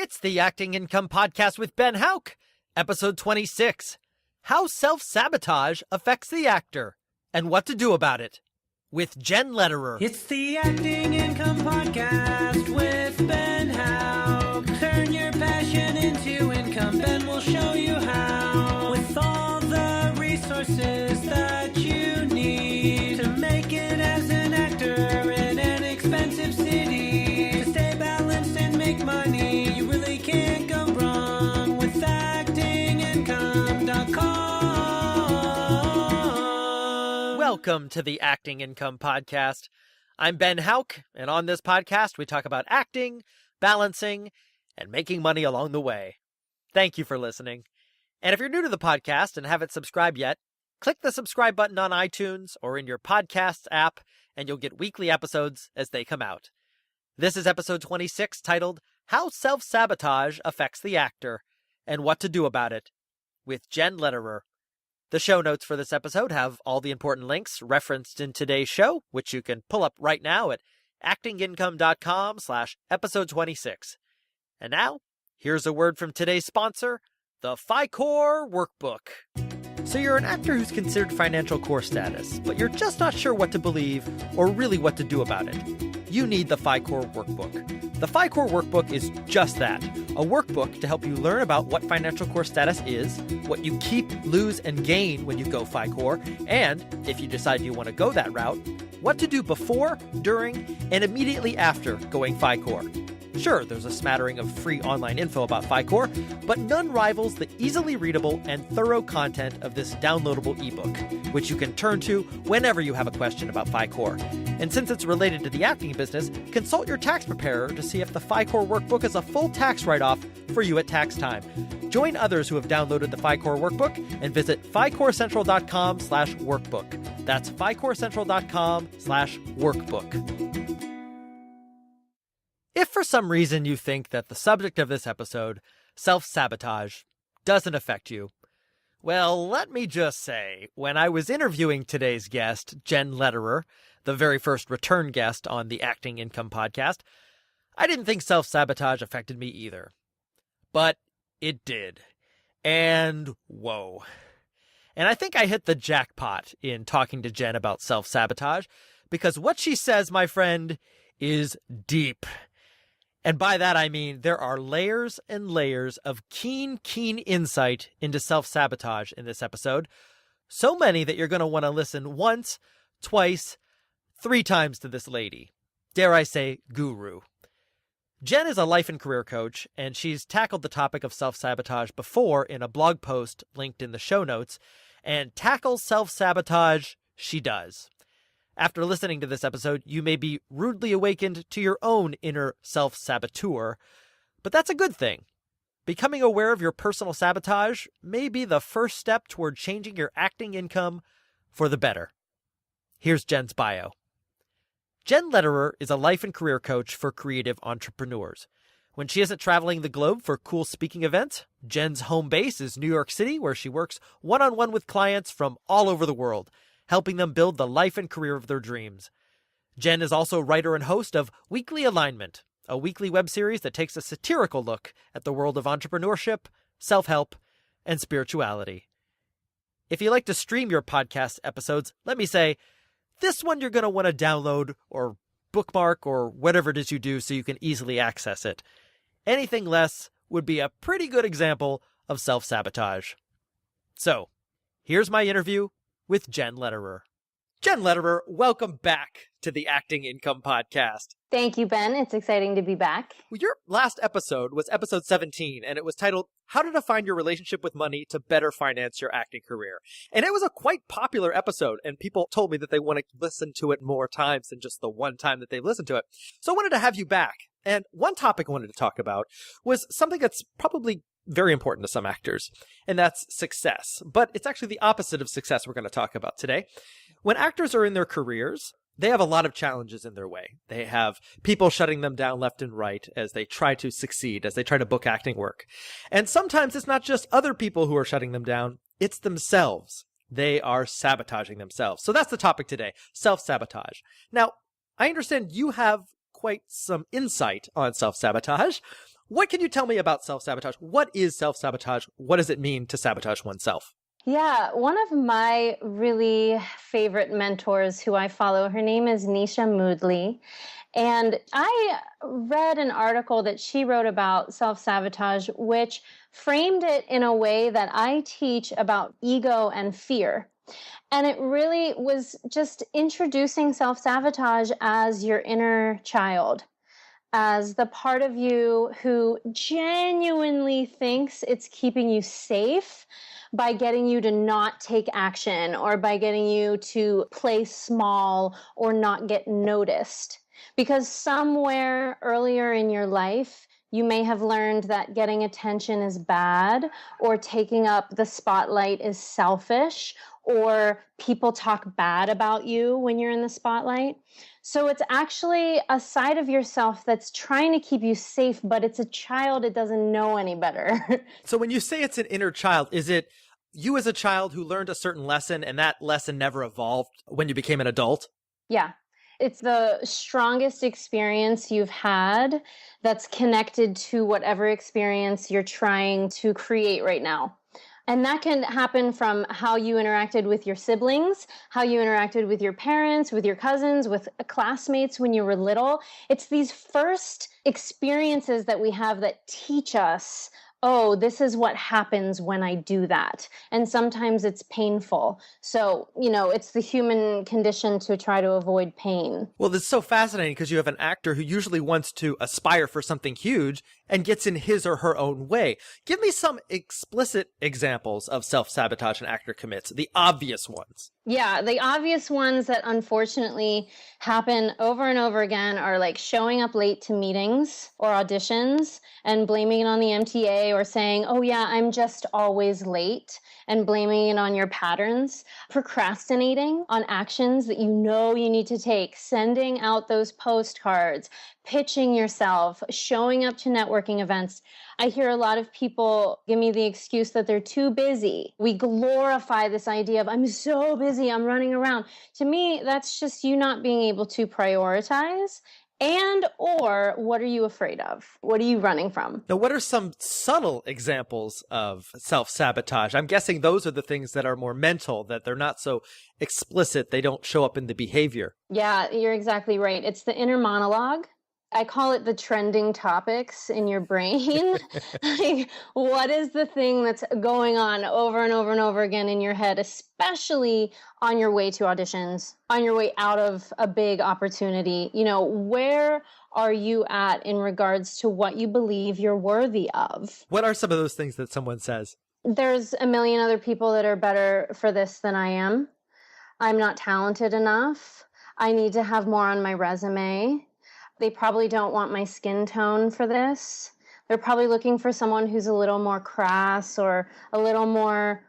It's the Acting Income Podcast with Ben Houck, episode 26, How Self-Sabotage Affects the Actor, and What to Do About It, with Jenn Lederer. It's the Acting Income Podcast with Ben Houck. Turn your passion into income, Ben will show you how. With all the resources that you need to make it as an actor in an expensive city. To stay balanced and make money, you really can't go wrong with actingincome.com. Welcome to the Acting Income Podcast. I'm Ben Houck, and on this podcast, we talk about acting, balancing, and making money along the way. Thank you for listening. And if you're new to the podcast and haven't subscribed yet, click the subscribe button on iTunes or in your podcasts app, and you'll get weekly episodes as they come out. This is episode 26, titled How Self-Sabotage Affects the Actor, and What to Do About It, with Jenn Lederer. The show notes for this episode have all the important links referenced in today's show, which you can pull up right now at actingincome.com/episode 26. And now, here's a word from today's sponsor, the Phicorp Workbook. So you're an actor who's considered financial core status, but you're just not sure what to believe or really what to do about it. You need the Phicorp Workbook. The Phicorp Workbook is just that, a workbook to help you learn about what financial core status is, what you keep, lose, and gain when you go Phicorp, and, if you decide you want to go that route, what to do before, during, and immediately after going Phicorp. Sure, there's a smattering of free online info about Phicorp, but none rivals the easily readable and thorough content of this downloadable ebook, which you can turn to whenever you have a question about Phicorp. And since it's related to the acting business, consult your tax preparer to see if the Phicorp Workbook is a full tax write-off for you at tax time. Join others who have downloaded the Phicorp Workbook and visit phicorpcentral.com/workbook. That's phicorpcentral.com/workbook. If for some reason you think that the subject of this episode, self-sabotage, doesn't affect you, well, let me just say, when I was interviewing today's guest, Jenn Lederer, the very first return guest on the Acting Income Podcast, I didn't think self-sabotage affected me either. But it did. And whoa. And I think I hit the jackpot in talking to Jenn about self-sabotage, because what she says, my friend, is deep. And by that, I mean there are layers and layers of keen insight into self-sabotage in this episode. So many that you're going to want to listen once, twice, 3 times to this lady. Dare I say, guru. Jenn is a life and career coach, and she's tackled the topic of self-sabotage before in a blog post linked in the show notes, and tackles self-sabotage she does. After listening to this episode, you may be rudely awakened to your own inner self-saboteur, but that's a good thing. Becoming aware of your personal sabotage may be the first step toward changing your acting income for the better. Here's Jenn's bio. Jenn Lederer is a life and career coach for creative entrepreneurs. When she isn't traveling the globe for cool speaking events, Jenn's home base is New York City, where she works one-on-one with clients from all over the world, helping them build the life and career of their dreams. Jenn is also writer and host of Weekly Alignment, a weekly web series that takes a satirical look at the world of entrepreneurship, self-help, and spirituality. If you like to stream your podcast episodes, let me say, this one you're going to want to download or bookmark or whatever it is you do so you can easily access it. Anything less would be a pretty good example of self-sabotage. So, here's my interview with Jenn Lederer. Jenn Lederer, welcome back to the Acting Income Podcast. Thank you, Ben. It's exciting to be back. Well, your last episode was episode 17, and it was titled, How to Define Your Relationship with Money to Better Finance Your Acting Career. And it was a quite popular episode, and people told me that they want to listen to it more times than just the one time that they listened to it. So I wanted to have you back. And one topic I wanted to talk about was something that's probably very important to some actors, and that's success. But it's actually the opposite of success we're going to talk about today. When actors are in their careers, they have a lot of challenges in their way. They have people shutting them down left and right as they try to succeed, as they try to book acting work. And sometimes it's not just other people who are shutting them down, it's themselves. They are sabotaging themselves. So that's the topic today, self-sabotage. Now, I understand you have quite some insight on self-sabotage. What can you tell me about self-sabotage? What is self-sabotage? What does it mean to sabotage oneself? Yeah, one of my really favorite mentors who I follow, her name is Nisha Moodley. And I read an article that she wrote about self-sabotage, which framed it in a way that I teach about ego and fear. And it really was just introducing self-sabotage as your inner child, as the part of you who genuinely thinks it's keeping you safe by getting you to not take action or by getting you to play small or not get noticed. Because somewhere earlier in your life, you may have learned that getting attention is bad, or taking up the spotlight is selfish, or people talk bad about you when you're in the spotlight. So it's actually a side of yourself that's trying to keep you safe, but it's a child. It doesn't know any better. So when you say it's an inner child, is it you as a child who learned a certain lesson and that lesson never evolved when you became an adult? Yeah. It's the strongest experience you've had that's connected to whatever experience you're trying to create right now. And that can happen from how you interacted with your siblings, how you interacted with your parents, with your cousins, with classmates when you were little. It's these first experiences that we have that teach us, oh, this is what happens when I do that. And sometimes it's painful. So, it's the human condition to try to avoid pain. Well, this is so fascinating because you have an actor who usually wants to aspire for something huge and gets in his or her own way. Give me some explicit examples of self-sabotage an actor commits, the obvious ones. Yeah, the obvious ones that unfortunately happen over and over again are like showing up late to meetings or auditions and blaming it on the MTA, or saying, oh yeah, I'm just always late, and blaming it on your patterns. Procrastinating on actions that you know you need to take, sending out those postcards, pitching yourself, showing up to networking events. I hear a lot of people give me the excuse that they're too busy. We glorify this idea of, I'm so busy, I'm running around. To me, that's just you not being able to prioritize. And or what are you afraid of? What are you running from? Now, what are some subtle examples of self-sabotage? I'm guessing those are the things that are more mental, that they're not so explicit, they don't show up in the behavior. Yeah, you're exactly right. It's the inner monologue. I call it the trending topics in your brain. Like, what is the thing that's going on over and over and over again in your head, especially on your way to auditions, on your way out of a big opportunity? Where are you at in regards to what you believe you're worthy of? What are some of those things that someone says? There's a million other people that are better for this than I am. I'm not talented enough. I need to have more on my resume. They probably don't want my skin tone for this. They're probably looking for someone who's a little more crass or a little more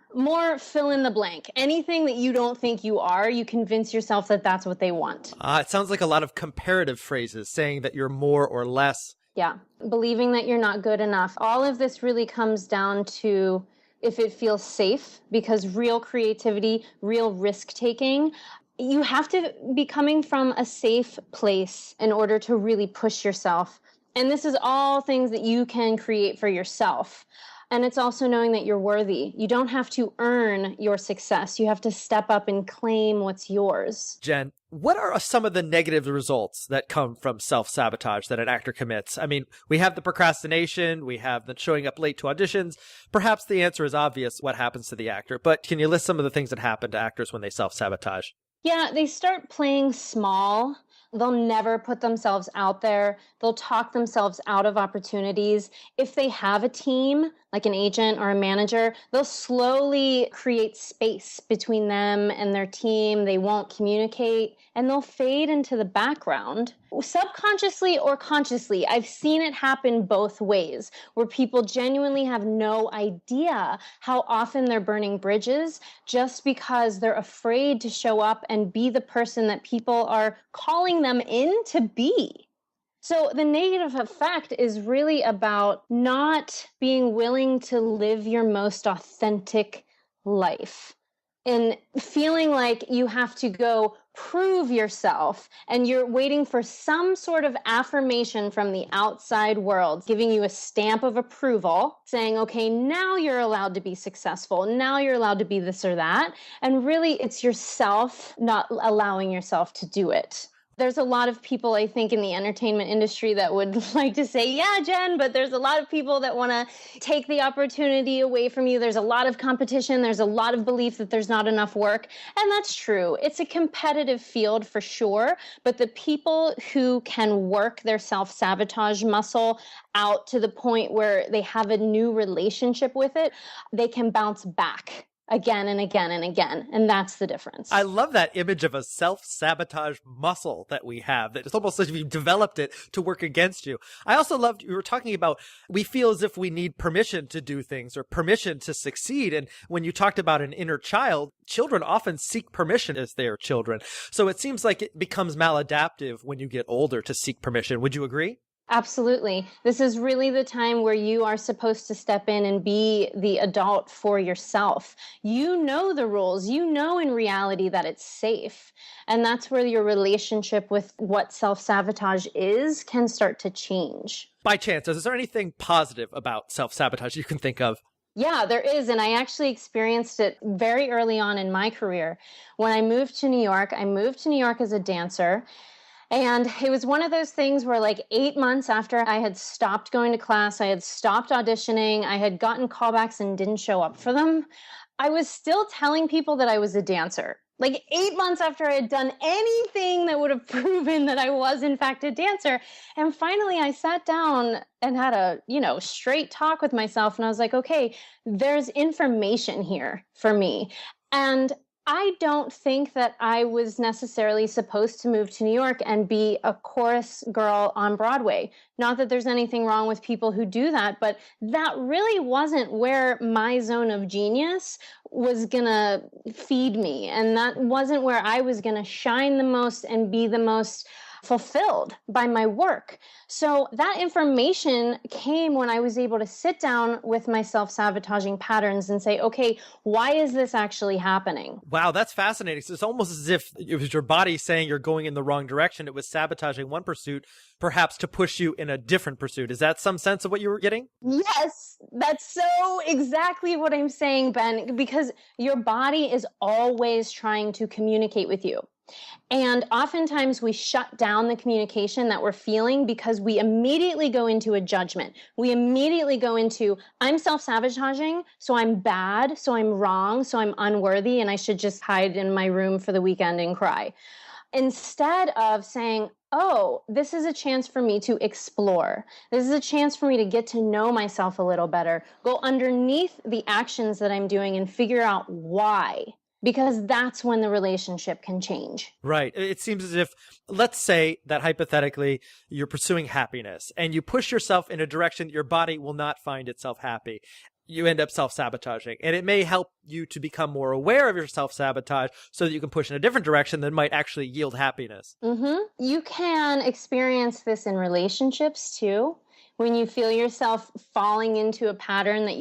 fill in the blank. Anything that you don't think you are, you convince yourself that that's what they want. It sounds like a lot of comparative phrases, saying that you're more or less. Yeah, believing that you're not good enough. All of this really comes down to if it feels safe, because real creativity, real risk-taking, you have to be coming from a safe place in order to really push yourself. And this is all things that you can create for yourself. And it's also knowing that you're worthy. You don't have to earn your success. You have to step up and claim what's yours. Jenn, what are some of the negative results that come from self-sabotage that an actor commits? I mean, we have the procrastination, we have the showing up late to auditions. Perhaps the answer is obvious, what happens to the actor, but can you list some of the things that happen to actors when they self-sabotage? Yeah, they start playing small. They'll never put themselves out there. They'll talk themselves out of opportunities. If they have a team, like an agent or a manager, they'll slowly create space between them and their team. They won't communicate, and they'll fade into the background. Subconsciously or consciously, I've seen it happen both ways, where people genuinely have no idea how often they're burning bridges just because they're afraid to show up and be the person that people are calling them in to be. So the negative effect is really about not being willing to live your most authentic life. in feeling like you have to go prove yourself and you're waiting for some sort of affirmation from the outside world, giving you a stamp of approval, saying, okay, now you're allowed to be successful. Now you're allowed to be this or that. And really, it's yourself not allowing yourself to do it. There's a lot of people, I think, in the entertainment industry that would like to say, yeah, Jen, but there's a lot of people that want to take the opportunity away from you. There's a lot of competition. There's a lot of belief that there's not enough work. And that's true. It's a competitive field for sure. But the people who can work their self-sabotage muscle out to the point where they have a new relationship with it, they can bounce back again and again and again. And that's the difference. I love that image of a self-sabotage muscle that we have, that it's almost as if you've developed it to work against you. I also loved, you were talking about, we feel as if we need permission to do things or permission to succeed. And when you talked about an inner child, children often seek permission as they are children. So it seems like it becomes maladaptive when you get older to seek permission. Would you agree? Absolutely. This is really the time where you are supposed to step in and be the adult for yourself. You know the rules. You know in reality that it's safe. And that's where your relationship with what self-sabotage is can start to change. By chance, is there anything positive about self-sabotage you can think of? Yeah, there is. And I actually experienced it very early on in my career. When I moved to New York, as a dancer. And it was one of those things where like 8 months after I had stopped going to class, I had stopped auditioning, I had gotten callbacks and didn't show up for them, I was still telling people that I was a dancer. Like 8 months after I had done anything that would have proven that I was in fact a dancer. And finally I sat down and had a, straight talk with myself. And I was like, okay, there's information here for me. And I don't think that I was necessarily supposed to move to New York and be a chorus girl on Broadway. Not that there's anything wrong with people who do that, but that really wasn't where my zone of genius was gonna feed me. And that wasn't where I was gonna shine the most and be the most fulfilled by my work. So that information came when I was able to sit down with my self-sabotaging patterns and say, okay, why is this actually happening? Wow, that's fascinating. So it's almost as if it was your body saying you're going in the wrong direction. It was sabotaging one pursuit, perhaps to push you in a different pursuit. Is that some sense of what you were getting? Yes, that's so exactly what I'm saying, Ben, because your body is always trying to communicate with you. And oftentimes we shut down the communication that we're feeling because we immediately go into a judgment. We immediately go into, I'm self-sabotaging, so I'm bad, so I'm wrong, so I'm unworthy, and I should just hide in my room for the weekend and cry. Instead of saying, oh, this is a chance for me to explore. This is a chance for me to get to know myself a little better, go underneath the actions that I'm doing and figure out why. Because that's when the relationship can change. Right. It seems as if, let's say that hypothetically you're pursuing happiness and you push yourself in a direction that your body will not find itself happy. You end up self-sabotaging. And it may help you to become more aware of your self-sabotage so that you can push in a different direction that might actually yield happiness. Mm-hmm. You can experience this in relationships too. When you feel yourself falling into a pattern that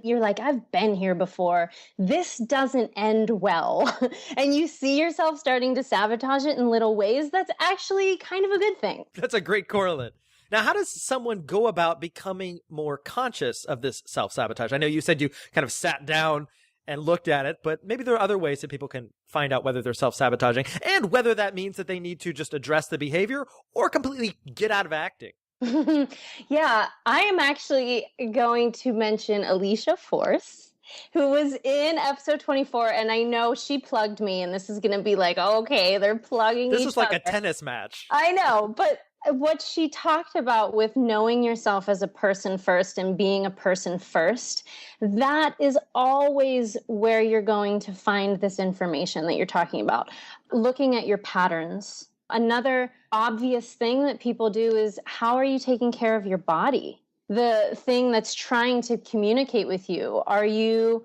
you're like, I've been here before. This doesn't end well. And you see yourself starting to sabotage it in little ways. That's actually kind of a good thing. That's a great correlate. Now, how does someone go about becoming more conscious of this self-sabotage? I know you said you kind of sat down and looked at it, but maybe there are other ways that people can find out whether they're self-sabotaging and whether that means that they need to just address the behavior or completely get out of acting. Yeah, I am actually going to mention Alicia Force, who was in episode 24, and I know she plugged me, and this is going to be like, oh, okay, they're plugging This each is like other. a tennis match. I know, but what she talked about with knowing yourself as a person first and being a person first, that is always where you're going to find this information that you're talking about. Looking at your patterns. Another obvious thing that people do is, how are you taking care of your body? The thing that's trying to communicate with you. Are you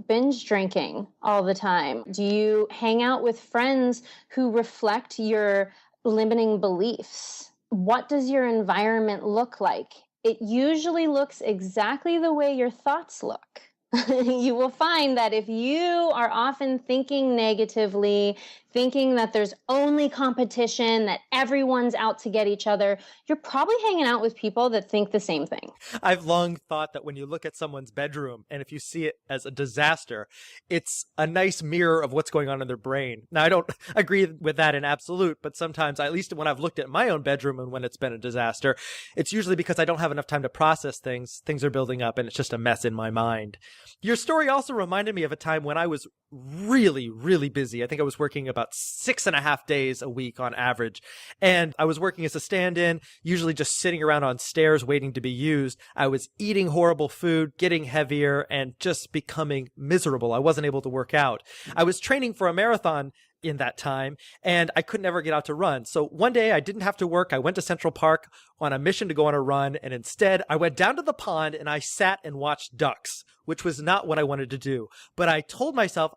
binge drinking all the time? Do you hang out with friends who reflect your limiting beliefs? What does your environment look like? It usually looks exactly the way your thoughts look. You will find that if you are often thinking negatively, thinking that there's only competition, that everyone's out to get each other, you're probably hanging out with people that think the same thing. I've long thought that when you look at someone's bedroom and if you see it as a disaster, it's a nice mirror of what's going on in their brain. Now, I don't agree with that in absolute, but sometimes, at least when I've looked at my own bedroom and when it's been a disaster, it's usually because I don't have enough time to process things. Things are building up and it's just a mess in my mind. Your story also reminded me of a time when I was really, really busy. I think I was working about 6.5 days a week on average. And I was working as a stand-in, usually just sitting around on stairs waiting to be used. I was eating horrible food, getting heavier, and just becoming miserable. I wasn't able to work out. I was training for a marathon in that time, and I could never get out to run. So one day I didn't have to work. I went to Central Park on a mission to go on a run, and instead I went down to the pond and I sat and watched ducks, which was not what I wanted to do. But I told myself,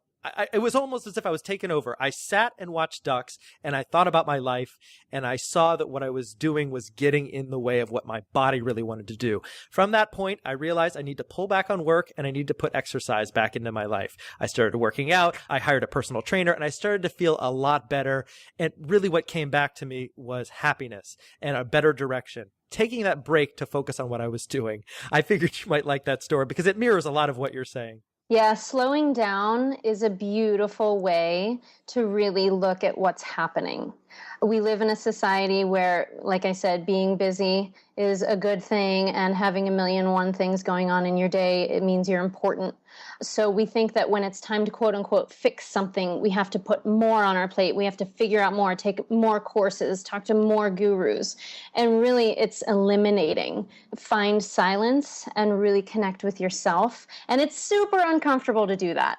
it was almost as if I was taken over. I sat and watched ducks, and I thought about my life, and I saw that what I was doing was getting in the way of what my body really wanted to do. From that point, I realized I need to pull back on work, and I need to put exercise back into my life. I started working out, I hired a personal trainer, and I started to feel a lot better. And really what came back to me was happiness and a better direction. Taking that break to focus on what I was doing. I figured you might like that story because it mirrors a lot of what you're saying. Yeah, slowing down is a beautiful way to really look at what's happening. We live in a society where, like I said, being busy is a good thing, and having 1,000,001 things going on in your day, it means you're important. So we think that when it's time to quote unquote fix something, we have to put more on our plate. We have to figure out more, take more courses, talk to more gurus. And really it's eliminating. Find silence and really connect with yourself. And it's super uncomfortable to do that.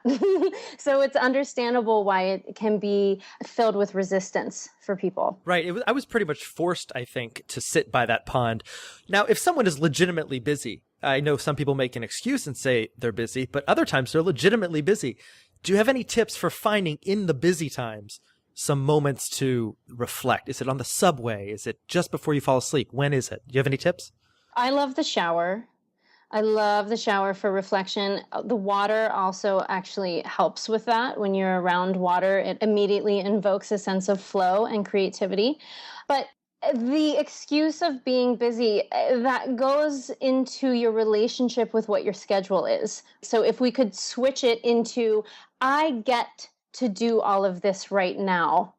So it's understandable why it can be filled with resistance for people. Right. I was pretty much forced, I think, to sit by that pond. Now, if someone is legitimately busy, I know some people make an excuse and say they're busy, but other times they're legitimately busy. Do you have any tips for finding in the busy times some moments to reflect? Is it on the subway? Is it just before you fall asleep? When is it? Do you have any tips? I love the shower. I love the shower for reflection. The water also actually helps with that. When you're around water, it immediately invokes a sense of flow and creativity. But the excuse of being busy, that goes into your relationship with what your schedule is. So if we could switch it into, I get to do all of this right now,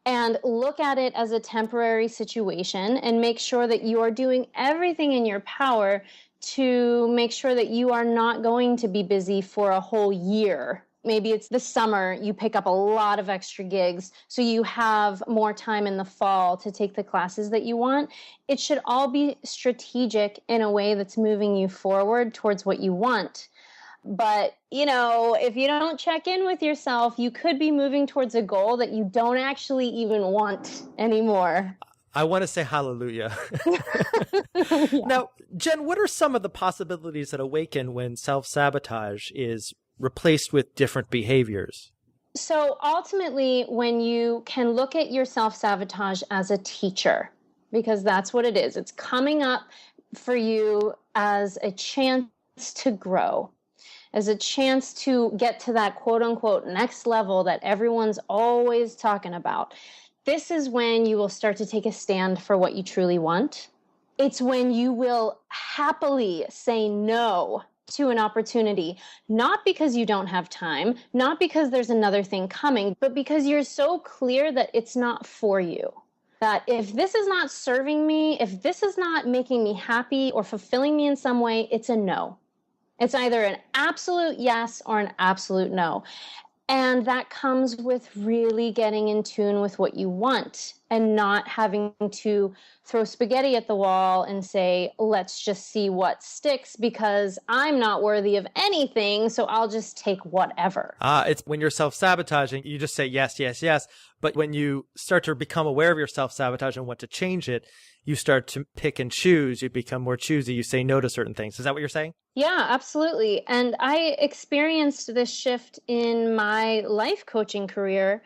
and look at it as a temporary situation and make sure that you are doing everything in your power to make sure that you are not going to be busy for a whole year. Maybe it's the summer, you pick up a lot of extra gigs, so you have more time in the fall to take the classes that you want. It should all be strategic in a way that's moving you forward towards what you want. But, if you don't check in with yourself, you could be moving towards a goal that you don't actually even want anymore. I want to say hallelujah. Yeah. Now, Jenn, what are some of the possibilities that awaken when self-sabotage is replaced with different behaviors? So ultimately, when you can look at your self-sabotage as a teacher, because that's what it is, it's coming up for you as a chance to grow, as a chance to get to that quote-unquote next level that everyone's always talking about. This is when you will start to take a stand for what you truly want. It's when you will happily say no to an opportunity, not because you don't have time, not because there's another thing coming, but because you're so clear that it's not for you. That if this is not serving me, if this is not making me happy or fulfilling me in some way, it's a no. It's either an absolute yes or an absolute no. And that comes with really getting in tune with what you want and not having to throw spaghetti at the wall and say, let's just see what sticks because I'm not worthy of anything, so I'll just take whatever. It's when you're self-sabotaging, you just say yes, yes, yes. But when you start to become aware of your self-sabotage and want to change it, you start to pick and choose. You become more choosy. You say no to certain things. Is that what you're saying? Yeah, absolutely. And I experienced this shift in my life coaching career.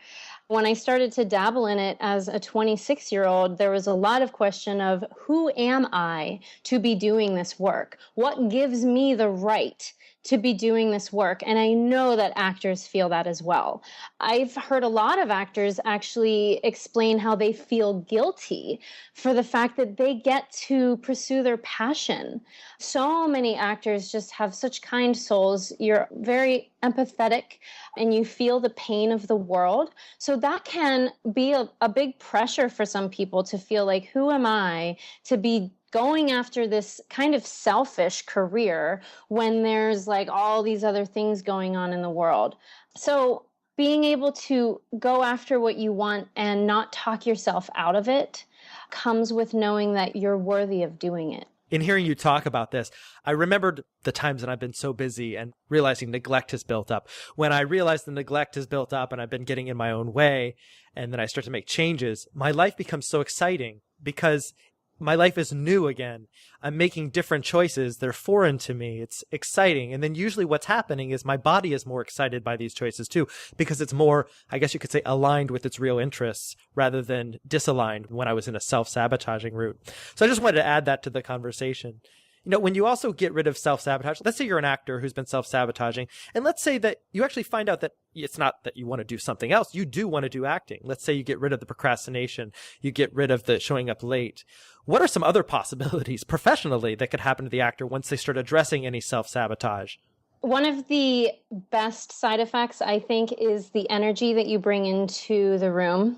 When I started to dabble in it as a 26-year-old, there was a lot of question of who am I to be doing this work? What gives me the right to be doing this work. And I know that actors feel that as well. I've heard a lot of actors actually explain how they feel guilty for the fact that they get to pursue their passion. So many actors just have such kind souls. You're very empathetic and you feel the pain of the world. So that can be a big pressure for some people to feel like, who am I to be going after this kind of selfish career when there's like all these other things going on in the world. So being able to go after what you want and not talk yourself out of it comes with knowing that you're worthy of doing it. In hearing you talk about this, I remembered the times that I've been so busy and realizing neglect has built up. When I realize the neglect has built up and I've been getting in my own way, and then I start to make changes, my life becomes so exciting because my life is new again. I'm making different choices. They're foreign to me. It's exciting. And then usually what's happening is my body is more excited by these choices too, because it's more, I guess you could say, aligned with its real interests rather than disaligned when I was in a self-sabotaging route. So I just wanted to add that to the conversation. You know, when you also get rid of self-sabotage, let's say you're an actor who's been self-sabotaging, and let's say that you actually find out that it's not that you want to do something else. You do want to do acting. Let's say you get rid of the procrastination. You get rid of the showing up late. What are some other possibilities professionally that could happen to the actor once they start addressing any self-sabotage? One of the best side effects, I think, is the energy that you bring into the room.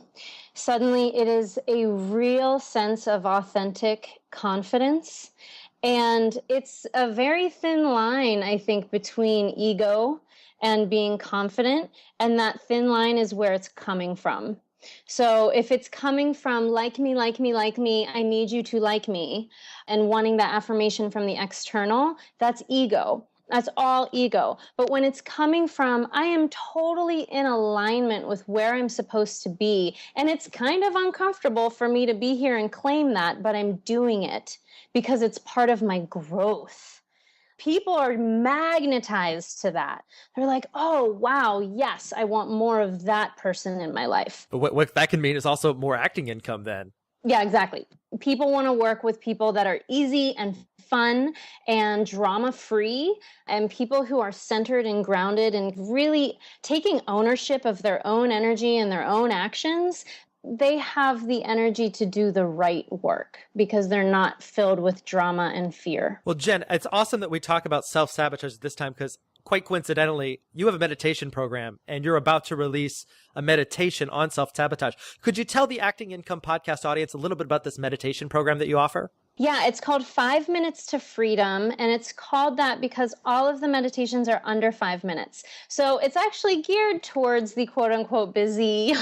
Suddenly, it is a real sense of authentic confidence. And it's a very thin line, I think, between ego and being confident. And that thin line is where it's coming from. So if it's coming from like me, like me, like me, I need you to like me, and wanting that affirmation from the external, that's ego. That's all ego. But when it's coming from, I am totally in alignment with where I'm supposed to be, and it's kind of uncomfortable for me to be here and claim that, but I'm doing it because it's part of my growth. People are magnetized to that. They're like, oh, wow, yes, I want more of that person in my life. But what that can mean is also more acting income then. Yeah, exactly. People want to work with people that are easy and fun and drama-free, and people who are centered and grounded and really taking ownership of their own energy and their own actions. They have the energy to do the right work because they're not filled with drama and fear. Well, Jenn, it's awesome that we talk about self-sabotage this time because quite coincidentally, you have a meditation program and you're about to release a meditation on self-sabotage. Could you tell the Acting Income podcast audience a little bit about this meditation program that you offer? Yeah, it's called 5 Minutes to Freedom, and it's called that because all of the meditations are under 5 minutes. So it's actually geared towards the quote-unquote busy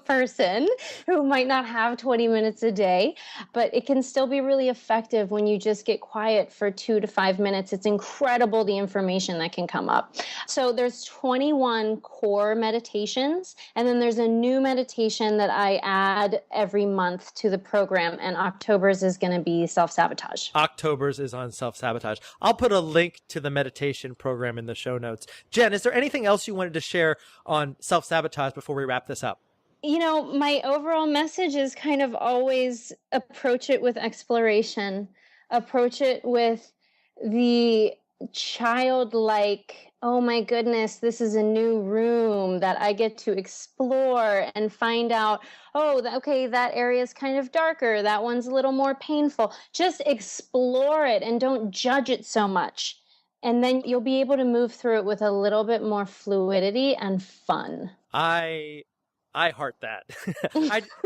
person who might not have 20 minutes a day, but it can still be really effective when you just get quiet for 2 to 5 minutes. It's incredible the information that can come up. So there's 21 core meditations, and then there's a new meditation that I add every month to the program, and October's is going to be self-sabotage. October's is on self-sabotage. I'll put a link to the meditation program in the show notes. Jenn, is there anything else you wanted to share on self-sabotage before we wrap this up? You know, my overall message is kind of always approach it with exploration. Approach it with the childlike, oh my goodness, this is a new room that I get to explore and find out, oh, okay, that area is kind of darker. That one's a little more painful. Just explore it and don't judge it so much. And then you'll be able to move through it with a little bit more fluidity and fun. I heart that.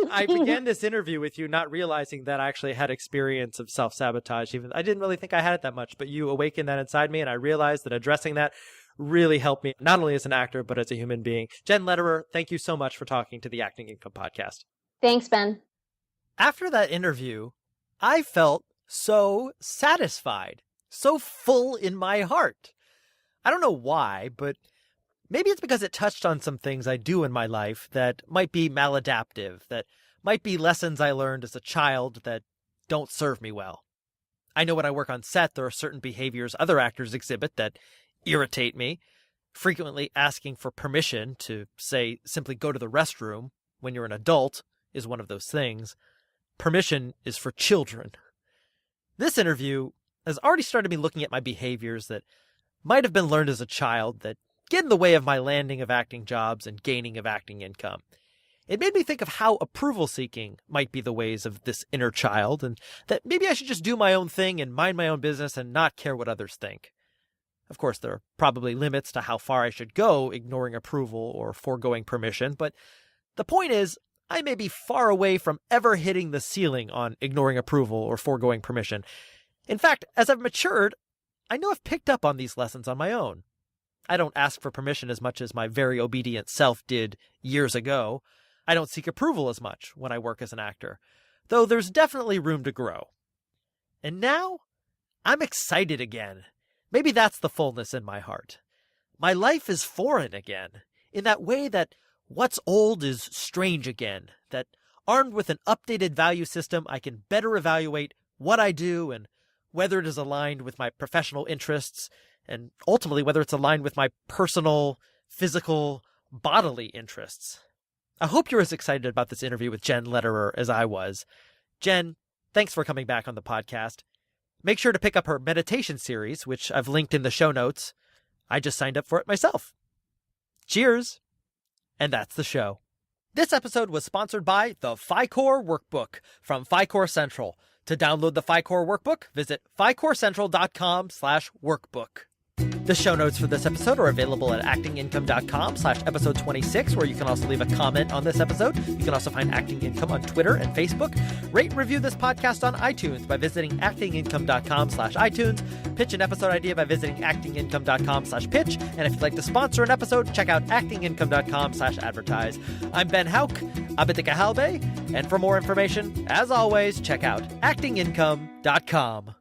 I began this interview with you not realizing that I actually had experience of self-sabotage. Even I didn't really think I had it that much, but you awakened that inside me, and I realized that addressing that really helped me, not only as an actor, but as a human being. Jenn Lederer, thank you so much for talking to the Acting Income podcast. Thanks, Ben. After that interview, I felt so satisfied, so full in my heart. I don't know why, but maybe it's because it touched on some things I do in my life that might be maladaptive, that might be lessons I learned as a child that don't serve me well. I know when I work on set, there are certain behaviors other actors exhibit that irritate me. Frequently asking for permission to, say, simply go to the restroom when you're an adult is one of those things. Permission is for children. This interview has already started me looking at my behaviors that might have been learned as a child that get in the way of my landing of acting jobs and gaining of acting income. It made me think of how approval-seeking might be the ways of this inner child, and that maybe I should just do my own thing and mind my own business and not care what others think. Of course, there are probably limits to how far I should go ignoring approval or foregoing permission, but the point is, I may be far away from ever hitting the ceiling on ignoring approval or foregoing permission. In fact, as I've matured, I know I've picked up on these lessons on my own. I don't ask for permission as much as my very obedient self did years ago. I don't seek approval as much when I work as an actor, though there's definitely room to grow. And now, I'm excited again. Maybe that's the fullness in my heart. My life is foreign again, in that way that what's old is strange again, that armed with an updated value system, I can better evaluate what I do and whether it is aligned with my professional interests, and ultimately whether it's aligned with my personal, physical, bodily interests. I hope you're as excited about this interview with Jenn Lederer as I was. Jenn, thanks for coming back on the podcast. Make sure to pick up her meditation series, which I've linked in the show notes. I just signed up for it myself. Cheers! And that's the show. This episode was sponsored by the Phicorp Workbook from Phicorp Central. To download the Phicorp Workbook, visit phicorpcentral.com/workbook. The show notes for this episode are available at actingincome.com/episode 26, where you can also leave a comment on this episode. You can also find Acting Income on Twitter and Facebook. Rate and review this podcast on iTunes by visiting actingincome.com/iTunes. Pitch an episode idea by visiting actingincome.com/pitch. And if you'd like to sponsor an episode, check out actingincome.com/advertise. I'm Ben Hauk, Abitika Halbe, and for more information, as always, check out actingincome.com.